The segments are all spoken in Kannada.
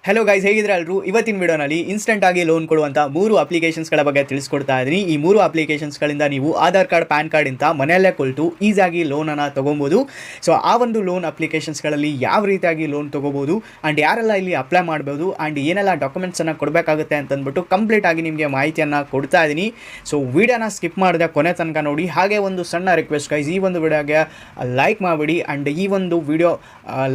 ಹಲೋ ಗೈಸ್, ಹೇಗಿದ್ರೆ ಎಲ್ಲರೂ. ಇವತ್ತಿನ ವಿಡಿಯೋನಲ್ಲಿ ಇನ್ಸ್ಟೆಂಟ್ ಆಗಿ ಲೋನ್ ಕೊಡುವಂಥ 3 ಅಪ್ಲಿಕೇಶನ್ಸ್ಗಳ ಬಗ್ಗೆ ತಿಳಿಸ್ಕೊಡ್ತಾ ಇದ್ದೀನಿ. ಈ 3 ಅಪ್ಲಿಕೇಶನ್ಸ್ಗಳಿಂದ ನೀವು ಆಧಾರ್ ಕಾರ್ಡ್, ಪ್ಯಾನ್ ಕಾರ್ಡ್ ಇಂತ ಮನೆಯಲ್ಲೇ ಕುಳಿತು ಈಸಿಯಾಗಿ ಲೋನನ್ನು ತೊಗೊಬೋದು. ಸೊ ಆ ಒಂದು ಲೋನ್ ಅಪ್ಲಿಕೇಶನ್ಸ್ಗಳಲ್ಲಿ ಯಾವ ರೀತಿಯಾಗಿ ಲೋನ್ ತೊಗೋಬೋದು ಆ್ಯಂಡ್ ಯಾರೆಲ್ಲ ಇಲ್ಲಿ ಅಪ್ಲೈ ಮಾಡ್ಬೋದು ಆ್ಯಂಡ್ ಏನೆಲ್ಲ ಡಾಕ್ಯುಮೆಂಟ್ಸನ್ನು ಕೊಡಬೇಕಾಗುತ್ತೆ ಅಂತಂದ್ಬಿಟ್ಟು ಕಂಪ್ಲೀಟ್ ಆಗಿ ನಿಮಗೆ ಮಾಹಿತಿಯನ್ನು ಕೊಡ್ತಾ ಇದ್ದೀನಿ. ಸೊ ವಿಡಿಯೋನ ಸ್ಕಿಪ್ ಮಾಡಿದೆ ಕೊನೆ ತನಕ ನೋಡಿ. ಹಾಗೆ ಒಂದು ಸಣ್ಣ ರಿಕ್ವೆಸ್ಟ್ ಗೈಸ್, ಈ ಒಂದು ವಿಡಿಯೋಗೆ ಲೈಕ್ ಮಾಡಿಬಿಡಿ ಆ್ಯಂಡ್ ಈ ಒಂದು video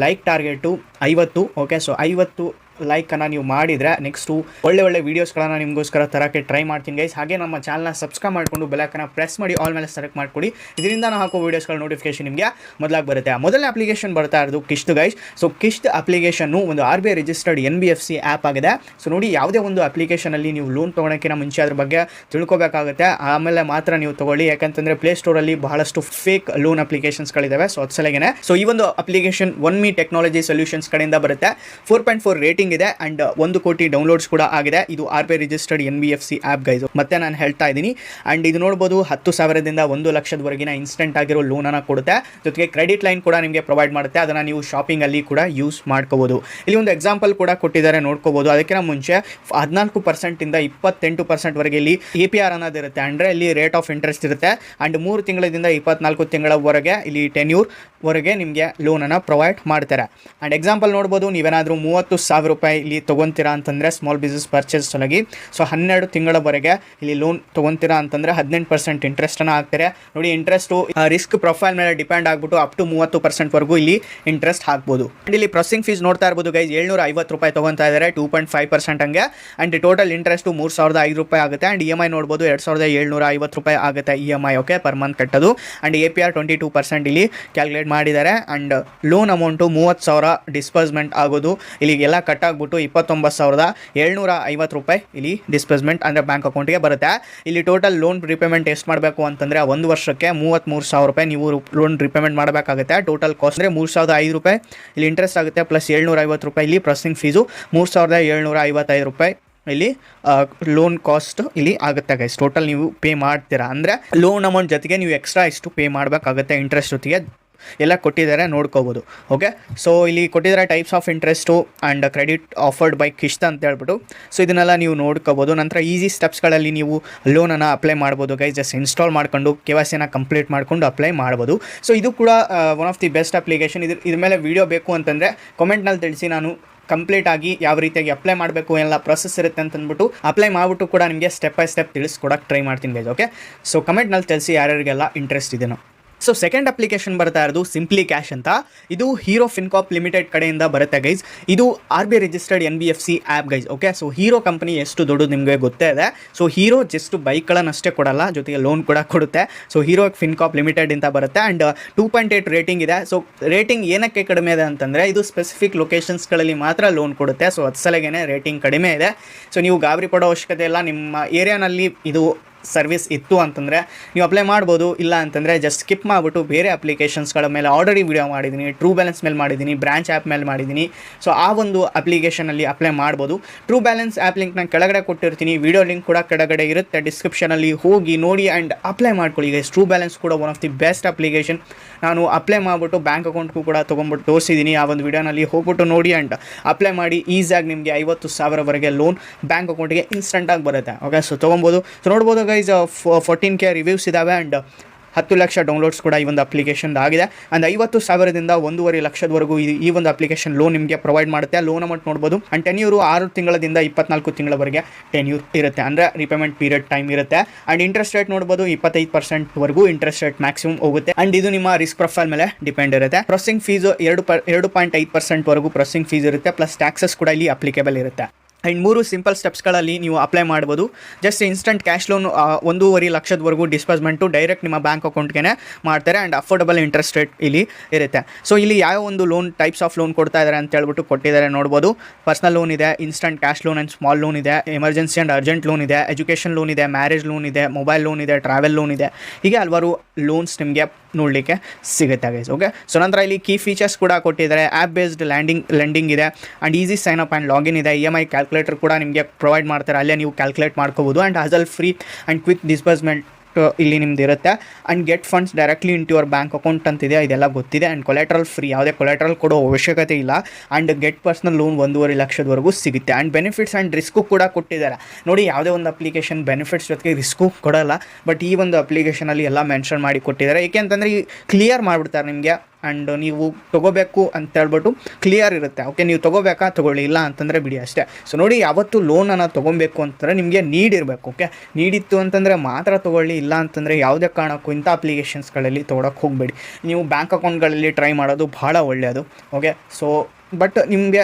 like target 50. Okay, so 50 ಲೈಕನ್ನು ನೀವು ಮಾಡಿದರೆ ನೆಕ್ಸ್ಟು ಒಳ್ಳೆ ವೀಡಿಯೋಸ್ಗಳನ್ನು ನಿಮಗೋಸ್ಕರ ತರೋಕ್ಕೆ ಟ್ರೈ ಮಾಡ್ತೀನಿ ಗೈಸ್. ಹಾಗೆ ನಮ್ಮ ಚಾನಲ್ನ ಸಬ್ಸ್ಕ್ರೈಬ್ ಮಾಡಿಕೊಂಡು ಬೆಲ್ಲೈಕನ್ನ ಪ್ರೆಸ್ ಮಾಡಿ ಆಲ್ ಮೇಲೆ ಸೆಲೆಕ್ಟ್ ಮಾಡಿಕೊಡಿ. ಇದರಿಂದ ನಾನು ಹಾಕೋ ವೀಡಿಯೋಸ್ಗಳ ನೋಟಿಫಿಕೇಶನ್ ನಿಮಗೆ ಮೊದಲಾಗಿ ಬರುತ್ತೆ. ಮೊದಲನೇ ಅಪ್ಲಿಕೇಶನ್ ಬರ್ತಾ ಇರೋದು Kissht guys. So Kissht application ಒಂದು RBI ರಿಜಿಸ್ಟರ್ಡ್ NBFC ಆ್ಯಪ್ ಆಗಿದೆ. ಸೊ ನೋಡಿ, ಯಾವುದೇ ಒಂದು ಅಪ್ಲಿಕೇಶನಲ್ಲಿ ನೀವು ಲೋನ್ ತೊಗೊಳೋಕ್ಕಿಂತ ಮುಂಚೆ ಅದ್ರ ಬಗ್ಗೆ ತಿಳ್ಕೊಬೇಕಾಗುತ್ತೆ, ಆಮೇಲೆ ಮಾತ್ರ ನೀವು ತೊಗೊಳ್ಳಿ. ಯಾಕಂತಂದರೆ ಪ್ಲೇಸ್ಟೋರಲ್ಲಿ ಬಹಳಷ್ಟು ಫೇಕ್ ಲೋನ್ ಅಪ್ಲಿಕೇಶನ್ಸ್ಗಳಿದ್ದಾವೆ. ಸೊ ಅದು ಸಲಗೇನೆ ಸೊ ಈ ಒಂದು ಅಪ್ಲಿಕೇಶನ್ ಒನ್ಮಿ ಟೆಕ್ನಾಲಜಿ ಸೊಲ್ಯೂಷನ್ಸ್ ಕಡೆಯಿಂದ ಬರುತ್ತೆ. 4.4 ರೇಟಿಂಗ್ ಇದೆ ಅಂಡ್ 1 ಕೋಟಿ ಡೌನ್ಲೋಡ್ಸ್ ಕೂಡ ಆಗಿದೆ. ಇದು RBI registered NBFC app guys. ಮತ್ತೆ ನಾನು ಹೇಳ್ತಾ ಇದ್ದೀನಿ. ಅಂಡ್ ಇದು ನೋಡ್ಬೋದು 10,000ದಿಂದ 1 ಲಕ್ಷದವರೆಗಿನ ಇನ್ಸ್ಟೆಂಟ್ ಆಗಿರೋ ಲೋನನ್ನು ಕೊಡುತ್ತೆ. ಜೊತೆಗೆ ಕ್ರೆಡಿಟ್ ಲೈನ್ ಕೂಡ ನಿಮಗೆ ಪ್ರೊವೈಡ್ ಮಾಡುತ್ತೆ. ಅದನ್ನು ನೀವು ಶಾಪಿಂಗಲ್ಲಿ ಕೂಡ ಯೂಸ್ ಮಾಡ್ಕೋಬೋದು. ಇಲ್ಲಿ ಒಂದು ಎಕ್ಸಾಂಪಲ್ ಕೂಡ ಕೊಟ್ಟಿದ್ದಾರೆ, ನೋಡ್ಕೋಬೋದು. ಅದಕ್ಕಿಂತ ಮುಂಚೆ 14% 28% ವರೆಗೆ ಇಲ್ಲಿ APR ಅನ್ನೋದಿರುತ್ತೆ, ಅಂದರೆ ಇಲ್ಲಿ ರೇಟ್ ಆಫ್ ಇಂಟ್ರೆಸ್ಟ್ ಇರುತ್ತೆ. ಅಂಡ್ 3 ತಿಂಗಳಿಂದ 24 ತಿಂಗಳವರೆಗೆ ಇಲ್ಲಿ ಟೆನ್ಯೂರ್ ವರೆಗೆ ನಿಮಗೆ ಲೋನನ್ನು ಪ್ರೊವೈಡ್ ಮಾಡ್ತಾರೆ. ಆ್ಯಂಡ್ ಎಕ್ಸಾಂಪಲ್ ನೋಡ್ಬೋದು, ನೀವೇನಾದರೂ 30,000 ರೂಪಾಯಿ ಇಲ್ಲಿ ತೊಗೊತೀರಾ ಅಂತಂದರೆ ಸ್ಮಾಲ್ ಬಿಸ್ನೆಸ್ ಪರ್ಚೇಸ್ ಸಲುವಾಗಿ, ಸೊ 12 ತಿಂಗಳವರೆಗೆ ಇಲ್ಲಿ ಲೋನ್ ತೊಗೊತೀರಾ ಅಂತಂದರೆ 18% ಇಂಟ್ರೆಸ್ಟನ್ನು ಹಾಕ್ತಾರೆ. ನೋಡಿ, ಇಂಟ್ರೆಸ್ಟು ರಿಸ್ಕ್ ಪ್ರೊಫೈಲ್ ಮೇಲೆ ಡಿಪೆಂಡ್ ಆಗಿಬಿಟ್ಟು ಅಪ್ ಟು 30% ಇಲ್ಲಿ ಇಂಟ್ರೆಸ್ಟ್ ಹಾಕ್ಬೋದು. ಆ್ಯಂಡ್ ಇಲ್ಲಿ ಪ್ರೊಸೆಸಿಂಗ್ ಫೀಸ್ ನೋಡ್ತಾ ಇರ್ಬೋದು ಗೈಸ್, 750 ರೂಪಾಯಿ ತೊಗೊತಾ ಇದ್ದಾರೆ, 2.5% ಹಂಗೆ. ಆ್ಯಂಡ್ ಟೋಟಲ್ ಇಂಟ್ರೆಸ್ಟು 3,005 ರೂಪಾಯಿ ಆಗುತ್ತೆ. ಆ್ಯಂಡ್ EMI ನೋಡ್ಬೋದು 2,750 ರೂಪಾಯಿ ಆಗುತ್ತೆ EMI, ಓಕೆ, ಪರ್ ಮಂತ್ ಕಟ್ಟೋದು. ಆ್ಯಂಡ್ APR 22% ಇಲ್ಲಿ ಕ್ಯಾಲ್ಕುಲೇಟ್ ಮಾಡಿದ್ದಾರೆ. ಆ್ಯಂಡ್ ಲೋನ್ ಅಮೌಂಟು 30,000 ಡಿಸ್ಬರ್ಸ್ಮೆಂಟ್ ಆಗೋದು. ಇಲ್ಲಿ ಎಲ್ಲ ಕಟ್ಟಾಗ್ಬಿಟ್ಟು 29,750 ರೂಪಾಯಿ ಇಲ್ಲಿ ಡಿಸ್ಬರ್ಸ್ಮೆಂಟ್ ಅಂದರೆ ಬ್ಯಾಂಕ್ ಅಕೌಂಟ್ಗೆ ಬರುತ್ತೆ. ಇಲ್ಲಿ ಟೋಟಲ್ ಲೋನ್ ರಿಪೇಮೆಂಟ್ ಎಷ್ಟು ಮಾಡಬೇಕು ಅಂತಂದರೆ 1 ವರ್ಷಕ್ಕೆ 33,000 ರೂಪಾಯಿ ನೀವು ಲೋನ್ ರಿಪೇಮೆಂಟ್ ಮಾಡಬೇಕಾಗುತ್ತೆ. ಟೋಟಲ್ ಕಾಸ್ಟ್ ಅಂದರೆ 3,005 ರೂಪಾಯಿ ಇಲ್ಲಿ ಇಂಟ್ರೆಸ್ಟ್ ಆಗುತ್ತೆ, ಪ್ಲಸ್ 750 ರೂಪಾಯಿ ಇಲ್ಲಿ ಪ್ರೊಸೆಸಿಂಗ್ ಫೀಸು, 3,755 ರೂಪಾಯಿ ಇಲ್ಲಿ ಲೋನ್ ಕಾಸ್ಟ್ ಇಲ್ಲಿ ಆಗುತ್ತೆ ಗೈಸ್. ಟೋಟಲ್ ನೀವು ಪೇ ಮಾಡ್ತೀರಾ ಅಂದರೆ ಲೋನ್ ಅಮೌಂಟ್ ಜೊತೆಗೆ ನೀವು ಎಕ್ಸ್ಟ್ರಾ ಇಷ್ಟು ಪೇ ಮಾಡಬೇಕಾಗುತ್ತೆ. ಇಂಟ್ರೆಸ್ಟ್ ಜೊತೆಗೆ ಎಲ್ಲ ಕೊಟ್ಟಿದ್ದಾರೆ, ನೋಡ್ಕೋಬೋದು. ಓಕೆ, ಸೊ ಇಲ್ಲಿ ಕೊಟ್ಟಿದ್ದಾರೆ types of interest and credit offered by Kissht ಅಂತ ಹೇಳ್ಬಿಟ್ಟು. ಸೊ ಇದನ್ನೆಲ್ಲ ನೀವು ನೋಡ್ಕೋಬೋದು. ನಂತರ ಈಸಿ ಸ್ಟೆಪ್ಸ್ಗಳಲ್ಲಿ ನೀವು ಲೋನನ್ನು ಅಪ್ಲೈ ಮಾಡ್ಬೋದು ಗೈಸ್. ಜಸ್ಟ್ ಇನ್ಸ್ಟಾಲ್ ಮಾಡ್ಕೊಂಡು KYCನ ಕಂಪ್ಲೀಟ್ ಮಾಡ್ಕೊಂಡು ಅಪ್ಲೈ ಮಾಡ್ಬೋದು. ಸೊ ಇದು ಕೂಡ one of the best application. ಇದ್ರ ಮೇಲೆ ವೀಡಿಯೋ ಬೇಕು ಅಂತಂದರೆ ಕಮೆಂಟ್ನಲ್ಲಿ ತಿಳಿಸಿ, ನಾನು ಕಂಪ್ಲೀಟ್ ಆಗಿ ಯಾವ ರೀತಿಯಾಗಿ ಅಪ್ಲೈ ಮಾಡಬೇಕು, ಎಲ್ಲ ಪ್ರೊಸೆಸ್ ಇರುತ್ತೆ ಅಂತಂದ್ಬಿಟ್ಟು ಅಪ್ಲೈ ಮಾಡಿಬಿಟ್ಟು ಕೂಡ ನಿಮಗೆ ಸ್ಟೆಪ್ ಬೈ ಸ್ಟೆಪ್ ತಿಳಿಸ್ಕೊಡೋಕ್ಕೆ ಟ್ರೈ ಮಾಡ್ತೀನಿ ಗೈಸ್. ಓಕೆ, ಸೊ ಕಮೆಂಟ್ನಲ್ಲಿ ತಿಳಿಸಿ ಯಾರ್ಯಾರಿಗೆಲ್ಲ ಇಂಟ್ರೆಸ್ಟ್ ಇದೆನೋ. ಸೊ ಸೆಕೆಂಡ್ ಅಪ್ಲಿಕೇಶನ್ ಬರ್ತಾ ಇರೋದು ಸಿಂಪ್ಲಿ ಕ್ಯಾಶ್ ಅಂತ. ಇದು ಹೀರೋ ಫಿನ್ಕಾರ್ಪ್ ಲಿಮಿಟೆಡ್ ಕಡೆಯಿಂದ ಬರುತ್ತೆ ಗೈಸ್. ಇದು RBI registered NBFC app guys. Okay, so hero company ಎಷ್ಟು ದೊಡ್ಡದು ನಿಮಗೆ ಗೊತ್ತೇ ಇದೆ. ಸೊ ಹೀರೋ ಜಸ್ಟ್ ಬೈಕ್ಗಳನ್ನಷ್ಟೇ ಕೊಡಲ್ಲ, ಜೊತೆಗೆ ಲೋನ್ ಕೂಡ ಕೊಡುತ್ತೆ. ಸೊ ಹೀರೋ ಫಿನ್ಕಾರ್ಪ್ ಲಿಮಿಟೆಡ್ ಅಂತ ಬರುತ್ತೆ. ಆ್ಯಂಡ್ 2.8 ರೇಟಿಂಗ್ ಇದೆ. ಸೊ ರೇಟಿಂಗ್ ಏನಕ್ಕೆ ಕಡಿಮೆ ಇದೆ ಅಂತಂದರೆ ಇದು ಸ್ಪೆಸಿಫಿಕ್ ಲೊಕೇಶನ್ಸ್ಗಳಲ್ಲಿ ಮಾತ್ರ ಲೋನ್ ಕೊಡುತ್ತೆ. ಸೊ ಅದು ಸಲಗೇನೆ ರೇಟಿಂಗ್ ಕಡಿಮೆ ಇದೆ. ಸೊ ನೀವು ಗಾಬರಿ ಪಡೋ ಅವಶ್ಯಕತೆ ಇಲ್ಲ. ನಿಮ್ಮ ಏರಿಯಾನಲ್ಲಿ ಇದು ಸರ್ವಿಸ್ ಇತ್ತು ಅಂತಂದರೆ ನೀವು ಅಪ್ಲೈ ಮಾಡ್ಬೋದು. ಇಲ್ಲ ಅಂತಂದರೆ ಜಸ್ಟ್ ಸ್ಕಿಪ್ ಮಾಡಿಬಿಟ್ಟು ಬೇರೆ ಅಪ್ಲಿಕೇಶನ್ಸ್ಗಳ ಮೇಲೆ ಆಲ್ರೆಡಿ ವಿಡಿಯೋ ಮಾಡಿದ್ದೀನಿ. ಟ್ರೂ ಬ್ಯಾಲೆನ್ಸ್ ಮೇಲೆ ಮಾಡಿದ್ದೀನಿ, ಬ್ರಾಂಚ್ ಆ್ಯಪ್ ಮೇಲೆ ಮಾಡಿದ್ದೀನಿ. ಸೊ ಆ ಒಂದು ಅಪ್ಲಿಕೇಶನಲ್ಲಿ ಅಪ್ಲೈ ಮಾಡ್ಬೋದು. ಟ್ರೂ ಬ್ಯಾಲೆನ್ಸ್ ಆ್ಯಪ್ ಲಿಂಕ್ ನಾನು ಕೆಳಗಡೆ ಕೊಟ್ಟಿರ್ತೀನಿ, ವಿಡಿಯೋ ಲಿಂಕ್ ಕೂಡ ಕೆಳಗಡೆ ಇರುತ್ತೆ ಡಿಸ್ಕ್ರಿಪ್ಷನಲ್ಲಿ, ಹೋಗಿ ನೋಡಿ ಆ್ಯಂಡ್ ಅಪ್ಲೈ ಮಾಡ್ಕೊಳ್ಳಿ ಗೈಸ್. ಟ್ರೂ ಬ್ಯಾಲೆನ್ಸ್ ಕೂಡ one of the best application. ನಾನು ಅಪ್ಲೈ ಮಾಡಿಬಿಟ್ಟು ಬ್ಯಾಂಕ್ ಅಕೌಂಟ್ಗೂ ಕೂಡ ತೊಗೊಂಬಿಟ್ಟು ತೋರಿಸಿದ್ದೀನಿ ಆ ಒಂದು ವಿಡಿಯೋನಲ್ಲಿ, ಹೋಗ್ಬಿಟ್ಟು ನೋಡಿ ಆ್ಯಂಡ್ ಅಪ್ಲೈ ಮಾಡಿ. ಈಸಿಯಾಗಿ ನಿಮಗೆ 50,000ವರೆಗೆ ಲೋನ್ ಬ್ಯಾಂಕ್ ಅಕೌಂಟಿಗೆ ಇನ್ಸ್ಟೆಂಟಾಗಿ ಬರುತ್ತೆ. ಓಕೆ, ಸೊ ತೊಗೊಬೋದು. ಸೊ ನೋಡ್ಬೋದು ಗೈಸ್, 14K ರಿವ್ಯೂಸ್ ಇದ್ದಾವೆ ಆ್ಯಂಡ್ 10 ಲಕ್ಷ ಡೌನ್ಲೋಡ್ಸ್ ಕೂಡ ಈ ಒಂದು ಅಪ್ಲಿಕೇಶನ್ ಆಗಿದೆ. ಆ್ಯಂಡ್ 50,000ದಿಂದ 1.5 ಲಕ್ಷದವರೆಗೂ ಈ ಒಂದು ಅಪ್ಲಿಕೇಶನ್ ಲೋನ್ ನಿಮಗೆ ಪ್ರೊವೈಡ್ ಮಾಡುತ್ತೆ. ಲೋನ್ ಅಮೌಂಟ್ ನೋಡ್ಬೋದು. ಆ್ಯಂಡ್ ಟೆನ್ಯೂರು 6 ತಿಂಗಳಿಂದ 24 ತಿಂಗಳವರೆಗೆ ಟೆನ್ಯೂರ್ ಇರುತ್ತೆ, ಅಂದರೆ ರಿಪೇಮೆಂಟ್ ಪೀರಿಯಡ್ ಟೈಮ್ ಇರುತ್ತೆ. ಆ್ಯಂಡ್ ಇಂಟ್ರೆಸ್ಟ್ ರೇಟ್ ನೋಡ್ಬೋದು 25%ವರೆಗೂ ಇಂಟ್ರೆಸ್ಟ್ ರೇಟ್ ಮ್ಯಾಕ್ಸಿಮಮ್ ಹೋಗುತ್ತೆ. ಆ್ಯಂಡ್ ಇದು ನಿಮ್ಮ ರಿಸ್ಕ್ ಪ್ರೊಫೈಲ್ ಮೇಲೆ ಡಿಪೆಂಡ್ ಇರುತ್ತೆ. ಪ್ರೊಸೆಸಿಂಗ್ ಫೀಸು 2.5%ವರೆಗೂ ಪ್ರೊಸೆಸಿಂಗ್ ಫೀಸ್ ಇರುತ್ತೆ, ಪ್ಲಸ್ ಟ್ಯಾಕ್ಸಸ್ ಕೂಡ ಇಲ್ಲಿ ಅಪ್ಲಿಕೇಬಲ್ ಇರುತ್ತೆ. ಆ್ಯಂಡ್ 3 ಸಿಂಪಲ್ ಸ್ಟೆಪ್ಸ್ಗಳಲ್ಲಿ ನೀವು ಅಪ್ಲೈ ಮಾಡ್ಬೋದು. ಜಸ್ಟ್ ಇನ್ಸ್ಟಂಟ್ ಕ್ಯಾಶ್ ಲೋನ್ 1.5 ಲಕ್ಷದವರೆಗೂ ಡಿಸ್ಬರ್ಸ್ಮೆಂಟು ಡೈರೆಕ್ಟ್ ನಿಮ್ಮ ಬ್ಯಾಂಕ್ ಅಕೌಂಟ್ಗೆ ಮಾಡ್ತಾರೆ. ಆ್ಯಂಡ್ ಅಫೋರ್ಡಬಲ್ ಇಂಟ್ರೆಸ್ಟ್ ರೇಟ್ ಇಲ್ಲಿ ಇರುತ್ತೆ. ಸೊ ಇಲ್ಲಿ ಯಾವ ಒಂದು ಲೋನ್ ಟೈಪ್ಸ್ ಆಫ್ ಲೋನ್ ಕೊಡ್ತಾ ಇದ್ದಾರೆ ಅಂತ ಹೇಳ್ಬಿಟ್ಟು ಕೊಟ್ಟಿದ್ದಾರೆ, ನೋಡ್ಬೋದು. ಪರ್ಸನಲ್ ಲೋನ್ ಇದೆ, instant cash loan and small loan ಇದೆ, ಎಮರ್ಜೆನ್ಸಿ ಆ್ಯಂಡ್ ಅರ್ಜೆಂಟ್ ಲೋನ್ ಇದೆ, ಎಜುಕೇಷನ್ ಲೋನ್ ಇದೆ, ಮ್ಯಾರೇಜ್ ಲೋನ್ ಇದೆ, ಮೊಬೈಲ್ ಲೋನ್ ಇದೆ, ಟ್ರಾವೆಲ್ ಲೋನ್ ಇದೆ. ಹೀಗೆ ಹಲವಾರು ಲೋನ್ಸ್ ನಿಮಗೆ ನೋಡಲಿಕ್ಕೆ ಸಿಗುತ್ತೆ ಗೈಸ್. ಓಕೆ, ಸೊ ನಂತರ ಇಲ್ಲಿ ಕೀ ಫೀಚರ್ಸ್ ಕೂಡ ಕೊಟ್ಟಿದ್ದಾರೆ. ಆ್ಯಪ್ ಬೇಸ್ಡ್ ಲೆಂಡಿಂಗ್ ಇದೆ and easy sign up and login ಇದೆ. EMI ಕ್ಯಾಲ್ಕುಲೇಟರ್ ಕೂಡ ನಿಮಗೆ ಪ್ರೊವೈಡ್ ಮಾಡ್ತಾರೆ, ಅಲ್ಲೇ ನೀವು ಕ್ಯಾಲ್ಕುಲೇಟ್ ಮಾಡ್ಕೋಬೋದು. And hassle free and quick disbursement ಇಲ್ಲಿ ನಿಮ್ದು ಇರುತ್ತೆ. And get funds directly into your bank account ಅಂತಿದೆ, ಇದೆಲ್ಲ ಗೊತ್ತಿದೆ. ಆ್ಯಂಡ್ ಕೊಲೆಟ್ರಲ್ ಫ್ರೀ, ಯಾವುದೇ ಕೊಲೆಟ್ರಲ್ ಕೊಡೋ ಅವಶ್ಯಕತೆ ಇಲ್ಲ. ಆ್ಯಂಡ್ ಗೆಟ್ ಪರ್ಸ್ನಲ್ ಲೋನ್ 1.5 ಲಕ್ಷದವರೆಗೂ ಸಿಗುತ್ತೆ. ಆ್ಯಂಡ್ ಬೆನಿಫಿಟ್ಸ್ ಆ್ಯಂಡ್ ರಿಸ್ಕು ಕೂಡ ಕೊಟ್ಟಿದ್ದಾರೆ ನೋಡಿ. ಯಾವುದೇ ಒಂದು ಅಪ್ಲಿಕೇಶನ್ ಬೆನಿಫಿಟ್ಸ್ ಜೊತೆಗೆ ರಿಸ್ಕು ಕೊಡೋಲ್ಲ, ಬಟ್ ಈ ಒಂದು ಅಪ್ಲಿಕೇಶನಲ್ಲಿ ಎಲ್ಲ ಮೆನ್ಷನ್ ಮಾಡಿ ಕೊಟ್ಟಿದ್ದಾರೆ. ಏಕೆ ಅಂತಂದರೆ ಈ ಕ್ಲಿಯರ್ ಮಾಡಿಬಿಡ್ತಾರೆ ನಿಮಗೆ. ಆ್ಯಂಡ್ ನೀವು ತೊಗೋಬೇಕು ಅಂತ ಹೇಳ್ಬಿಟ್ಟು ಕ್ಲಿಯರ್ ಇರುತ್ತೆ. ಓಕೆ, ನೀವು ತೊಗೋಬೇಕಾ ತೊಗೊಳ್ಳಿ, ಇಲ್ಲ ಅಂತಂದರೆ ಬಿಡಿ ಅಷ್ಟೇ. ಸೊ ನೋಡಿ, ಯಾವತ್ತು ಲೋನನ್ನು ತೊಗೊಬೇಕು ಅಂತಂದರೆ ನಿಮಗೆ ನೀಡ್ ಇರಬೇಕು. ಓಕೆ, ನೀಡಿತ್ತು ಅಂತಂದರೆ ಮಾತ್ರ ತೊಗೊಳ್ಳಿ, ಇಲ್ಲ ಅಂತಂದರೆ ಯಾವುದೇ ಕಾರಣಕ್ಕೂ ಇಂಥ ಅಪ್ಲಿಕೇಶನ್ಸ್ಗಳಲ್ಲಿ ತೊಗೊಳಕ್ಕೆ ಹೋಗಬೇಡಿ. ನೀವು ಬ್ಯಾಂಕ್ ಅಕೌಂಟ್ಗಳಲ್ಲಿ ಟ್ರೈ ಮಾಡೋದು ಭಾಳ ಒಳ್ಳೆಯದು. ಓಕೆ, ಸೊ ಬಟ್ ನಿಮಗೆ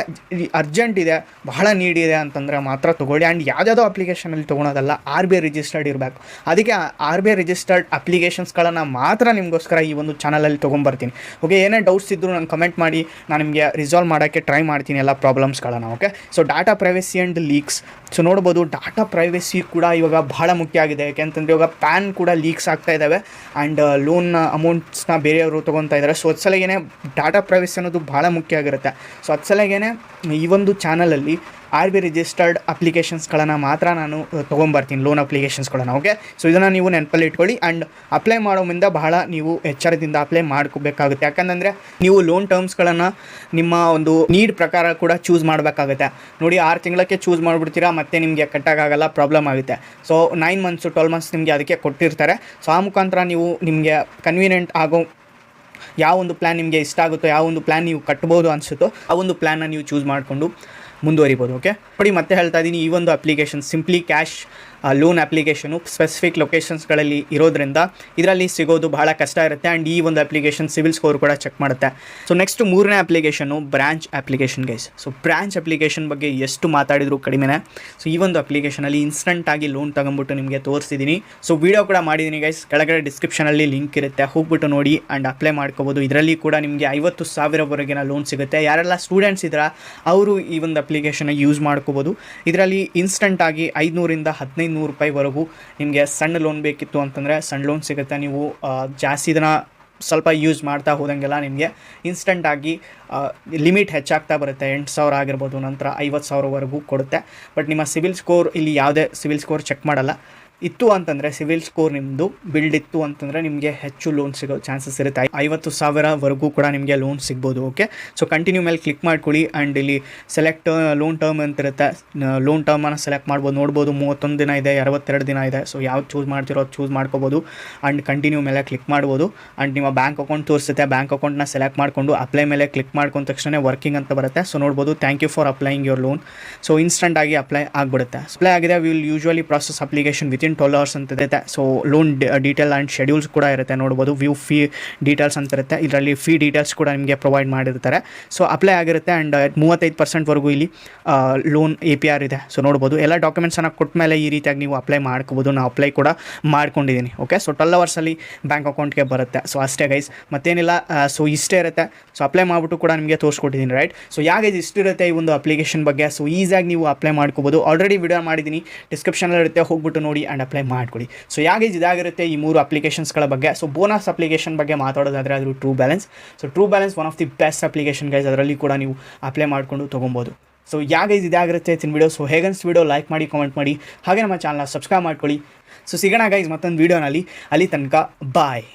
ಅರ್ಜೆಂಟ್ ಇದೆ, ಬಹಳ ನೀಡಿದೆ ಅಂತಂದರೆ ಮಾತ್ರ ತೊಗೊಳ್ಳಿ. ಆ್ಯಂಡ್ ಯಾವುದ್ಯಾವುದೋ ಅಪ್ಲಿಕೇಶನಲ್ಲಿ ತೊಗೊಳೋದಲ್ಲ, RBI ರಿಜಿಸ್ಟರ್ಡ್ ಇರಬೇಕು. ಅದಕ್ಕೆ RBI ರಿಜಿಸ್ಟರ್ಡ್ ಅಪ್ಲಿಕೇಶನ್ಸ್ಗಳನ್ನು ಮಾತ್ರ ನಿಮಗೋಸ್ಕರ ಈ ಒಂದು ಚಾನಲಲ್ಲಿ ತೊಗೊಂಬರ್ತೀನಿ. ಓಕೆ, ಏನೇ ಡೌಟ್ಸ್ ಇದ್ದರೂ ನಂಗೆ ಕಮೆಂಟ್ ಮಾಡಿ, ನಾನು ನಿಮಗೆ ರಿಸಾಲ್ವ್ ಮಾಡೋಕ್ಕೆ ಟ್ರೈ ಮಾಡ್ತೀನಿ ಎಲ್ಲ ಪ್ರಾಬ್ಲಮ್ಸ್ಗಳನ್ನು. Okay, so data privacy and leaks. So ನೋಡ್ಬೋದು, ಡಾಟಾ ಪ್ರೈವಸಿ ಕೂಡ ಇವಾಗ ಬಹಳ ಮುಖ್ಯ ಆಗಿದೆ. ಯಾಕೆಂತಂದರೆ ಇವಾಗ ಪ್ಯಾನ್ ಕೂಡ ಲೀಕ್ಸ್ ಆಗ್ತಾ ಇದ್ದಾವೆ. ಆ್ಯಂಡ್ ಲೋನ್ ಅಮೌಂಟ್ಸ್ನ ಬೇರೆಯವರು ತೊಗೊತಾ ಇದ್ದಾರೆ. ಸೊ ಅದು ಸಲಗೇನೆ ಡಾಟಾ ಪ್ರೈವಸಿ ಅನ್ನೋದು ಭಾಳ ಮುಖ್ಯ ಆಗಿರುತ್ತೆ. ಸೊ ಅದು ಸಲಗೇನೆ ಈ ಒಂದು ಚಾನಲಲ್ಲಿ RBI ರಿಜಿಸ್ಟರ್ಡ್ ಅಪ್ಲಿಕೇಶನ್ಸ್ಗಳನ್ನು ಮಾತ್ರ ನಾನು ತೊಗೊಂಬರ್ತೀನಿ, ಲೋನ್ ಅಪ್ಲಿಕೇಶನ್ಸ್ಗಳನ್ನು. ಓಕೆ, ಸೊ ಇದನ್ನು ನೀವು ನೆನಪಲ್ಲಿ ಇಟ್ಕೊಳ್ಳಿ. ಆ್ಯಂಡ್ ಅಪ್ಲೈ ಮಾಡೋ ಮುಂದೆ ಬಹಳ ನೀವು ಎಚ್ಚರದಿಂದ ಅಪ್ಲೈ ಮಾಡ್ಕೋಬೇಕಾಗುತ್ತೆ. ಯಾಕಂದರೆ ನೀವು ಲೋನ್ ಟರ್ಮ್ಸ್ಗಳನ್ನು ನಿಮ್ಮ ಒಂದು ನೀಡ್ ಪ್ರಕಾರ ಕೂಡ ಚೂಸ್ ಮಾಡಬೇಕಾಗುತ್ತೆ. ನೋಡಿ, 6 ತಿಂಗಳಕ್ಕೆ ಚೂಸ್ ಮಾಡಿಬಿಡ್ತೀರಾ, ಮತ್ತು ನಿಮಗೆ ಕಟ್ಟಾಗಲ್ಲ, ಪ್ರಾಬ್ಲಮ್ ಆಗುತ್ತೆ. ಸೊ 9 ಮಂತ್ಸು 12 ಮಂತ್ಸ್ ನಿಮಗೆ ಅದಕ್ಕೆ ಕೊಟ್ಟಿರ್ತಾರೆ. ಸೊ ಆ ಮುಖಾಂತರ ನೀವು ನಿಮಗೆ ಕನ್ವೀನಿಯೆಂಟ್ ಆಗೋ ಯಾವ ಒಂದು ಪ್ಲ್ಯಾನ್ ನಿಮಗೆ ಇಷ್ಟ ಆಗುತ್ತೋ, ಯಾವ ಒಂದು ಪ್ಲ್ಯಾನ್ ನೀವು ಕಟ್ಬೋದು ಅನಿಸುತ್ತೋ ಆ ಒಂದು ಪ್ಲ್ಯಾನ್ನ ನೀವು ಚೂಸ್ ಮಾಡಿಕೊಂಡು ಮುಂದುವರಿಬೋದು. ಓಕೆ ನೋಡಿ, ಮತ್ತೆ ಹೇಳ್ತಾ ಇದ್ದೀನಿ, ಈ ಒಂದು application simply cash loan application specific ಲೊಕೇಶನ್ಸ್ಗಳಲ್ಲಿ ಇರೋದ್ರಿಂದ ಇದರಲ್ಲಿ ಸಿಗೋದು ಬಹಳ ಕಷ್ಟ ಇರುತ್ತೆ. ಆ್ಯಂಡ್ ಈ ಒಂದು ಅಪ್ಲಿಕೇಶನ್ ಸಿವಿಲ್ ಸ್ಕೋರ್ ಕೂಡ ಚೆಕ್ ಮಾಡುತ್ತೆ. ಸೊ ನೆಕ್ಸ್ಟ್ 3ನೇ application branch application guys. So branch application ಬಗ್ಗೆ ಎಷ್ಟು ಮಾತಾಡಿದ್ರು ಕಡಿಮೆನೇ. ಸೊ ಈ ಒಂದು ಅಪ್ಲಿಕೇಶನಲ್ಲಿ ಇನ್ಸ್ಟಂಟಾಗಿ ಲೋನ್ ತಗೊಂಬಿಟ್ಟು ನಿಮಗೆ ತೋರಿಸಿದ್ದೀನಿ. ಸೊ ವೀಡಿಯೋ ಕೂಡ ಮಾಡಿದ್ದೀನಿ ಗೈಸ್, ಕೆಳಗಡೆ ಡಿಸ್ಕ್ರಿಪ್ಷನಲ್ಲಿ ಲಿಂಕ್ ಇರುತ್ತೆ, ಹೋಗ್ಬಿಟ್ಟು ನೋಡಿ ಆ್ಯಂಡ್ ಅಪ್ಲೈ ಮಾಡ್ಕೋಬೋದು. ಇದರಲ್ಲಿ ಕೂಡ ನಿಮಗೆ 50,000ವರೆಗಿನ ಲೋನ್ ಸಿಗುತ್ತೆ. ಯಾರೆಲ್ಲ ಸ್ಟೂಡೆಂಟ್ಸ್ ಇದ್ದೀರಾ ಅವರು ಈ ಒಂದು ಅಪ್ಲಿಕೇಶನ್ ಯೂಸ್ ಮಾಡ್ಕೋಬೋದು. ಇದರಲ್ಲಿ ಇನ್ಸ್ಟಂಟಾಗಿ 500ರಿಂದ 1500 ರೂಪಾಯಿವರೆಗೂ ನಿಮಗೆ ಸಣ್ಣ ಲೋನ್ ಬೇಕಿತ್ತು ಅಂತಂದರೆ ಸಣ್ಣ ಲೋನ್ ಸಿಗುತ್ತೆ. ನೀವು ಜಾಸ್ತಿ ಇದನ್ನು ಸ್ವಲ್ಪ ಯೂಸ್ ಮಾಡ್ತಾ ಹೋದಂಗೆಲ್ಲ ನಿಮಗೆ ಇನ್ಸ್ಟಂಟಾಗಿ ಲಿಮಿಟ್ ಹೆಚ್ಚಾಗ್ತಾ ಬರುತ್ತೆ. 8,000 ಆಗಿರ್ಬೋದು, ನಂತರ 50,000ವರೆಗೂ ಕೊಡುತ್ತೆ. ಬಟ್ ನಿಮ್ಮ ಸಿವಿಲ್ ಸ್ಕೋರ್ ಇಲ್ಲಿ ಯಾವುದೇ ಸಿವಿಲ್ ಸ್ಕೋರ್ ಚೆಕ್ ಮಾಡಲ್ಲ. ಇತ್ತು ಅಂತಂದರೆ ಸಿವಿಲ್ ಸ್ಕೋರ್ ನಿಮ್ಮದು ಬಿಲ್ಡ್ ಇತ್ತು ಅಂತಂದರೆ ನಿಮಗೆ ಹೆಚ್ಚು ಲೋನ್ ಸಿಗೋ ಚಾನ್ಸಸ್ ಇರುತ್ತೆ. 50,000ವರೆಗೂ ಕೂಡ ನಿಮಗೆ ಲೋನ್ ಸಿಗ್ಬೋದು. ಓಕೆ, ಸೊ ಕಂಟಿನ್ಯೂ ಮೇಲೆ ಕ್ಲಿಕ್ ಮಾಡ್ಕೊಳ್ಳಿ. ಆ್ಯಂಡ್ ಇಲ್ಲಿ ಸೆಲೆಕ್ಟ್ ಲೋನ್ ಟರ್ಮ್ ಅಂತ ಇರುತ್ತೆ, ಲೋನ್ ಟರ್ಮನ್ನು ಸೆಲೆಕ್ಟ್ ಮಾಡ್ಬೋದು. ನೋಡ್ಬೋದು 31 ದಿನ ಇದೆ, 62 ದಿನ ಇದೆ. ಸೊ ಯಾವ್ದು ಚೂಸ್ ಮಾಡ್ತಿರೋ ಅದು ಚೂಸ್ ಮಾಡ್ಕೋಬೋದು. ಆ್ಯಂಡ್ ಕಂಟಿನ್ಯೂ ಮೇಲೆ ಕ್ಲಿಕ್ ಮಾಡ್ಬೋದು. ಆ್ಯಂಡ್ ನಿಮ್ಮ ಬ್ಯಾಂಕ್ ಅಕೌಂಟ್ ತೋರಿಸುತ್ತೆ, ಬ್ಯಾಂಕ್ ಅಕೌಂಟ್ನ ಸೆಲೆಕ್ಟ್ ಮಾಡಿಕೊಂಡು ಅಪ್ಲೈ ಮೇಲೆ ಕ್ಲಿಕ್ ಮಾಡ್ಕೊಂಡ ತಕ್ಷಣ ವರ್ಕಿಂಗ್ ಅಂತ ಬರುತ್ತೆ. ಸೊ ನೋಡ್ಬೋದು, thank you for applying your loan. So ಇನ್ಸ್ಟಂಟಾಗಿ ಅಪ್ಲೈ ಆಗಿಬಿಡುತ್ತೆ. ಅಪ್ಲೈ ಆಗಿದೆ, will usually process application within 12 hours ಅಂತ ಇರುತ್ತೆ. So loan detail and schedules ಕೂಡ ಇರುತ್ತೆ. ನೋಡ್ಬೋದು, ವ್ಯೂ ಫೀ ಡೀಟೇಲ್ಸ್ ಅಂತ ಇರುತ್ತೆ. ಇದರಲ್ಲಿ ಫೀ ಡೀಟೇಲ್ಸ್ ಕೂಡ ನಿಮಗೆ ಪ್ರೊವೈಡ್ ಮಾಡಿರ್ತಾರೆ. ಸೊ ಅಪ್ಲೈ ಆಗಿರುತ್ತೆ. ಆ್ಯಂಡ್ 35%ವರೆಗೂ ಇಲ್ಲಿ ಲೋನ್ APR ಇದೆ. ಸೊ ನೋಡ್ಬೋದು, ಎಲ್ಲ ಡಾಕ್ಯುಮೆಂಟ್ಸನ್ನು ಕೊಟ್ಟ ಮೇಲೆ ಈ ರೀತಿಯಾಗಿ ನೀವು ಅಪ್ಲೈ ಮಾಡ್ಕೋಬೋದು. ನಾನು ಅಪ್ಲೈ ಕೂಡ ಮಾಡ್ಕೊಂಡಿದ್ದೀನಿ. ಓಕೆ, ಸೊ 12 ಅವರ್ಸಲ್ಲಿ ಬ್ಯಾಂಕ್ ಅಕೌಂಟ್ಗೆ ಬರುತ್ತೆ. ಸೊ ಅಷ್ಟೇ ಗೈಸ್, ಮತ್ತೇನಿಲ್ಲ. ಸೊ ಇಷ್ಟೇ ಇರುತ್ತೆ. ಸೊ ಅಪ್ಲೈ ಮಾಡಿಬಿಟ್ಟು ಕೂಡ ನಿಮಗೆ ತೋರಿಸ್ಕೊಟ್ಟಿದ್ದೀನಿ, ರೈಟ್. ಸೊ ಯಾಕೆ ಇಷ್ಟಿರುತ್ತೆ ಈ ಒಂದು ಅಪ್ಲಿಕೇಶನ್ ಬಗ್ಗೆ. ಸೊ ಈಸಿಯಾಗಿ ನೀವು ಅಪ್ಲೈ ಮಾಡ್ಕೋಬೋದು. ಆಲ್ರೆಡಿ ವಿಡಿಯೋ ಮಾಡಿದ್ದೀನಿ, ಡಿಸ್ಕ್ರಿಪ್ಷನಲ್ಲಿ ಇರುತ್ತೆ, ಹೋಗ್ಬಿಟ್ಟು ನೋಡಿ ಆ್ಯಂಡ್ ಅಪ್ಲೈ ಮಾಡ್ಕೊಳ್ಳಿ. ಸೊ ಯಾಕೆ ಇದಾಗಿರುತ್ತೆ ಈ 3 ಅಪ್ಲಿಕೇಶನ್ಸ್ಗಳ ಬಗ್ಗೆ. ಸೊ ಬೋನಸ್ ಅಪ್ಲಿಕೇಶನ್ ಬಗ್ಗೆ ಮಾತಾಡೋದಾದರೆ ಅದು true balance. So true balance one of the best application guys. ಅದರಲ್ಲಿ ಕೂಡ ನೀವು ಅಪ್ಲೈ ಮಾಡಿಕೊಂಡು ತೊಗೊಬೋದು. ಸೊ ಯಾಕೆ ಇದಾಗಿರುತ್ತೆ ಇತ್ತಿನ ವಿಡಿಯೋ. ಸೊ ಹೇಗನ್ಸ್ ವಿಡಿಯೋ ಲೈಕ್ ಮಾಡಿ, ಕಾಮೆಂಟ್ ಮಾಡಿ, ಹಾಗೆ ನಮ್ಮ ಚಾನಲ್ನ ಸಬ್ಸ್ಕ್ರೈಬ್ ಮಾಡ್ಕೊಳ್ಳಿ. ಸೊ ಸಿಗೋಣ ಗೈಸ್ ಮತ್ತೊಂದು ವೀಡಿಯೋನಲ್ಲಿ. ಅಲ್ಲಿ ತನಕ ಬಾಯ್.